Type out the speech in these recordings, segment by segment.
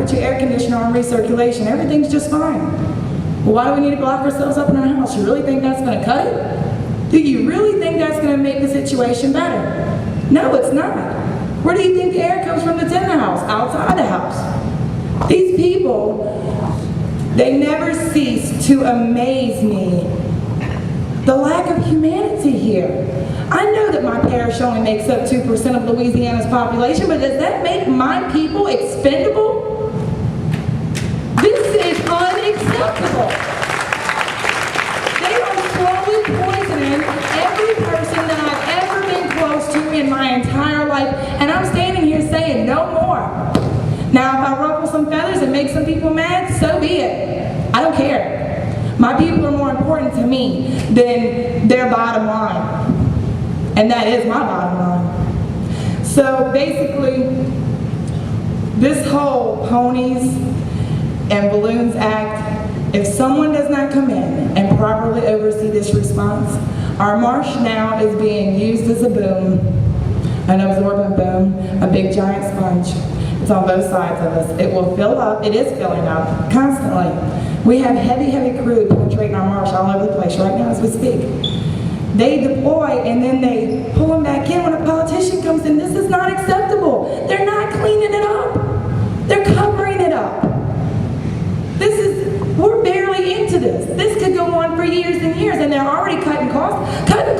put your air conditioner on recirculation. Everything's just fine. Well, why do we need to lock ourselves up in our house? You really think that's going to cut it? Do you really think that's going to make the situation better? No, it's not. Where do you think the air comes from that's in the house? Outside the house. These people, they never cease to amaze me. The lack of humanity here. I know that my parish only makes up 2% of Louisiana's population, but does that make my people expendable? This is unacceptable. They are slowly poisoning every person that I've ever been close to in my entire life, and I'm standing here saying no more. Now, if I ruffle some feathers and make some people mad, so be it. I don't care. My people are more important to me than their bottom line. And that is my bottom line. So basically, this whole Ponies and Balloons Act, if someone does not come in and properly oversee this response, our marsh now is being used as a boom, an absorbent boom, a big giant sponge. It's on both sides of us. It will fill up. It is filling up constantly. We have heavy, heavy crude penetrating our marsh all over the place right now as we speak. They deploy and then they pull them back in when a politician comes in. This is not acceptable. They're not cleaning it up. They're covering it up. We're barely into this. This could go on for years and years, and they're already cutting costs, cutting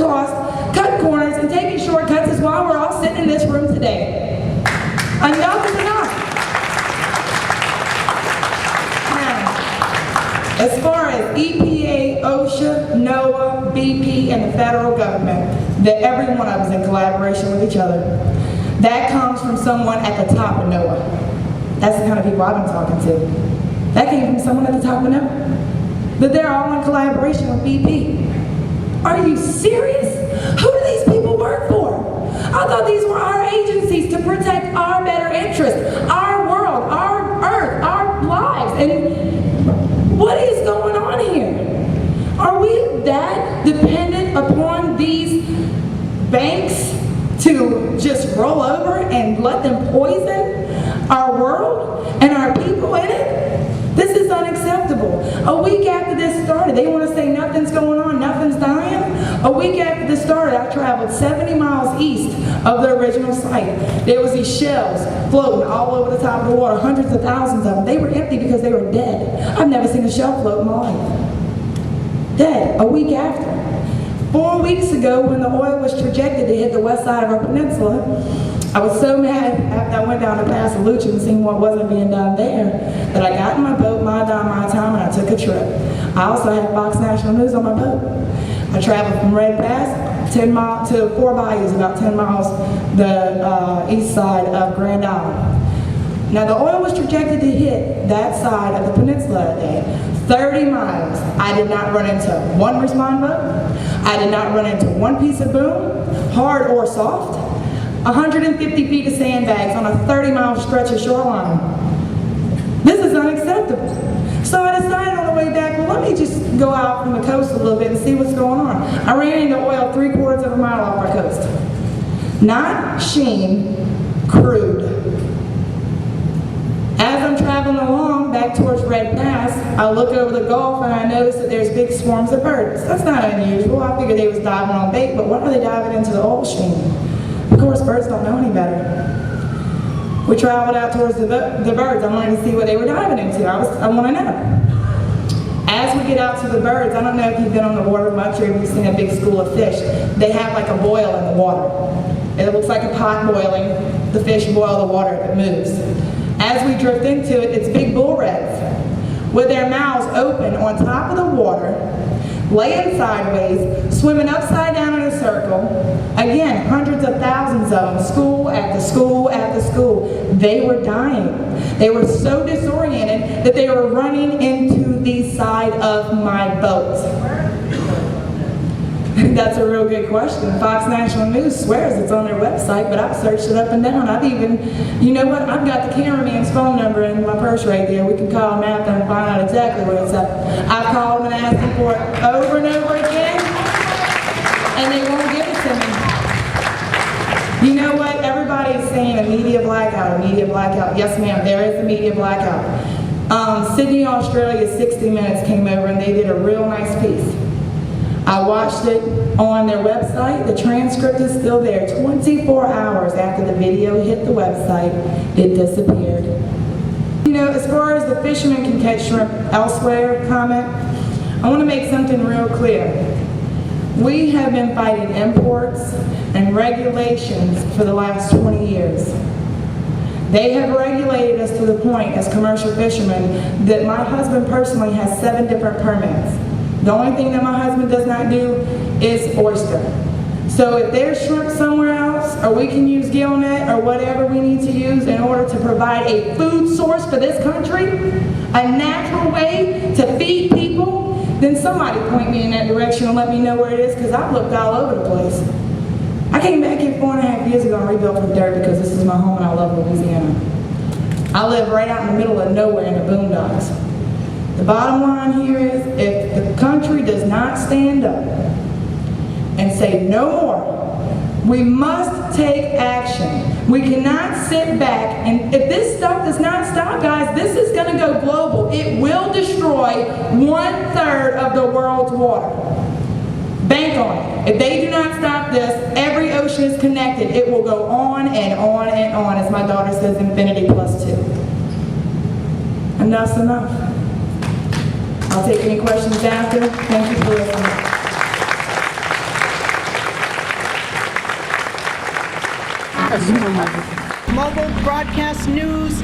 corners, and taking shortcuts is why we're all sitting in this room today. Enough is enough. Now, as far as EPA, OSHA, NOAA, BP, and the federal government, that every one of us in collaboration with each other, that comes from someone at the top of NOAA. That's the kind of people I've been talking to. That came from someone at the top of NOAA. That they're all in collaboration with BP. Are you serious? Who do these people work for? I thought these were our agencies to protect our better interests, our world, our earth, our lives. And what is going on here? Are we that dependent upon these banks to just roll over and let them poison our world and our people in it? This is unacceptable. A week after this started, they want to say nothing's going on, nothing's dying. A week after this started, I traveled 70 miles east of the original site. There was these shells floating all over the top of the water, hundreds of thousands of them. They were empty because they were dead. I've never seen a shell float in my life. Dead, a week after. 4 weeks ago, when the oil was trajected to hit the west side of our peninsula, I was so mad after I went down to Pass Lucha and seen what wasn't being done there that I got in my boat, my time, and I took a trip. I also had Fox National News on my boat. I traveled from Red Pass 10 miles to Four Bayous, about 10 miles the east side of Grand Island. Now the oil was projected to hit that side of the peninsula that day. 30 miles. I did not run into one response boat. I did not run into one piece of boom, hard or soft. 150 feet of sandbags on a 30-mile stretch of shoreline. This is unacceptable. So I decided on the way back, well, let me just go out from the coast a little bit and see what's going on. I ran into oil 3/4 of a mile off our coast. Not sheen, crude. As I'm traveling along back towards Red Pass, I look over the Gulf and I notice that there's big swarms of birds. That's not unusual. I figured they was diving on bait, but why are they diving into the oil sheen? Of course, birds don't know any better. We traveled out towards the birds. I wanted to see what they were diving into. I want to know. As we get out to the birds, I don't know if you've been on the water much or if you've seen a big school of fish. They have like a boil in the water. It looks like a pot boiling. The fish boil the water if it moves. As we drift into it, it's big bull reds with their mouths open on top of the water, laying sideways, swimming upside down in a circle. Again, hundreds of thousands of them, school after school after school. They were dying. They were so disoriented that they were running into the side of my boat. That's a real good question. Fox National News swears it's on their website, but I've searched it up and down. I've even, you know what, I've got the cameraman's phone number in my purse right there. We can call him after and find out exactly where it's at. I've called them and asked them for it over and over again, and they won't give it to me. You know what? Everybody is saying a media blackout, a media blackout. Yes, ma'am, there is a media blackout. Sydney, Australia, 60 Minutes came over and they did a real nice piece. I watched it on their website. The transcript is still there. 24 hours after the video hit the website, it disappeared. You know, as far as the fishermen can catch shrimp elsewhere comment, I want to make something real clear. We have been fighting imports and regulations for the last 20 years. They have regulated us to the point as commercial fishermen that my husband personally has 7 different permits. The only thing that my husband does not do is oyster. So if there's shrimp somewhere else, or we can use gill net or whatever we need to use in order to provide a food source for this country, a natural way to feed people, then somebody point me in that direction and let me know where it is, because I've looked all over the place. I came back here 4.5 years ago and rebuilt from dirt because this is my home and I love Louisiana. I live right out in the middle of nowhere in the boondocks. The bottom line here is, if the country does not stand up and say no more, we must take action. We cannot sit back, and if this stuff does not stop, guys, this is going to go global. It will destroy 1/3 of the world's water. Bank on it. If they do not stop this, every ocean is connected. It will go on and on and on, as my daughter says, infinity plus 2. Enough's enough. I'll take any questions after. Thank you for listening. Mobile Broadcast News.